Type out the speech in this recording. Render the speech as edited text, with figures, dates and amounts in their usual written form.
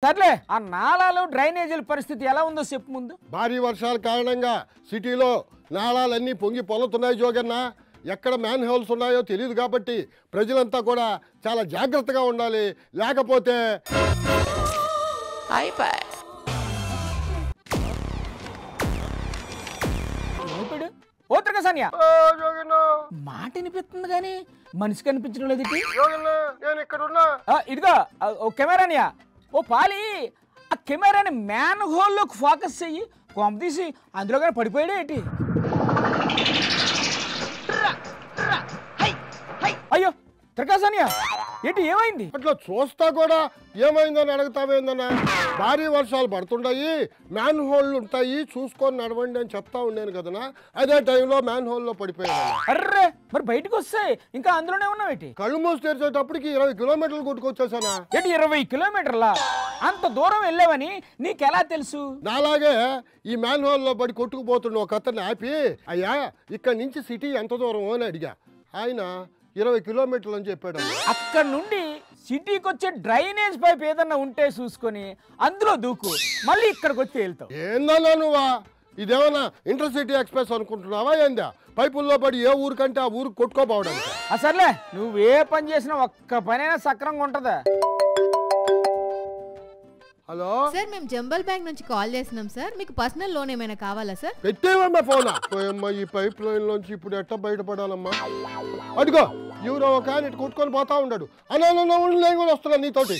సర్లే ఆ నాలాలు డ్రైనేజీల పరిస్థితి ఎలా ఉందో చెప్పు ముందు. భారీ వర్షాల కారణంగా సిటీలో నాళాలన్నీ పొంగి పొలుతున్నాయి జోగన్న. ఎక్కడ మ్యాన్ హోల్స్ ఉన్నాయో తెలియదు కాబట్టి ప్రజలంతా కూడా చాలా జాగ్రత్తగా ఉండాలి, లేకపోతే మాట వినిపిస్తుంది కానీ మనిషి కనిపించడం లేదు. ఇదిగో ఓ కెమెరానియా, ఓ పాలి ఆ కెమెరాని మ్యాన్ హోల్లోకి ఫోకస్ చెయ్యి. కొంప తీసి అందులో కానీ పడిపోయాడే ఏంటి? అయ్యో త్రికాసానియా ఏంటి ఏమైంది? అట్లా చూస్తా కూడా ఏమైందని అడుగుతావేందన్నా? భారీ వర్షాలు పడుతుంటాయి, మ్యాన్ హోల్లు ఉంటాయి, చూసుకొని నడవండి అని చెప్తా ఉండేను కదనా. అదే టైంలో మ్యాన్ హోల్లో పడిపోయాను. అర్రే మరి బయటకు వస్తే ఇంకా అందులోనే ఉన్నావేటి? కళ్ళు మూసి తెరిచేటప్పటికి 20 కిలోమీటర్లు కొట్టుకొచ్చేసానా. ఏంటి 20 కిలోమీటర్లా? అంత దూరం వెళ్ళావని నీకెలా తెలుసు? నాలాగే ఈ మ్యాన్ హోల్లో పడి కొట్టుకుపోతుండే ఒక అతన్ని ఆపి, అయ్యా ఇక్కడి నుంచి సిటీ ఎంత దూరం అని అడిగా. ఆయన 20 కిలోమీటర్లు అని చెప్పాడు. అక్కడ నుండి సిటీకి వచ్చే డ్రైనేజ్ పైప్ ఏదన్నా ఉంటే చూసుకొని అందులో దూకు, మళ్ళీ ఇక్కడికి వచ్చి వెళ్తావు. ఏందన్నా నువ్వా? ఇదేమన్నా ఇంటర్సిటీ ఎక్స్ప్రెస్ అనుకుంటున్నావా ఏందా? పైపుల్లో పడి ఏ ఊరికంటే ఆ ఊరికి కొట్టుకోపోవడానికి. అసలే నువ్వే పని చేసినా ఒక్క పనైనా సక్రంగా ఉంటుందా? హలో సార్, మేము జంబల్ బ్యాంక్ నుంచి కాల్ చేస్తున్నాం సార్. మీకు పర్సనల్ లోన్ ఏమైనా కావాలా సార్? పెట్టేవమ్మా ఫోనా? ఈ పైప్ లైన్ లోంచి ఇప్పుడు ఎట్లా బయటపడాలమ్మా? అదిగో ఎవరో ఒక ఆయన కొట్టుకొని పోతా ఉన్నాడు. అన్నా కూడా వస్తున్నా నీతోటి.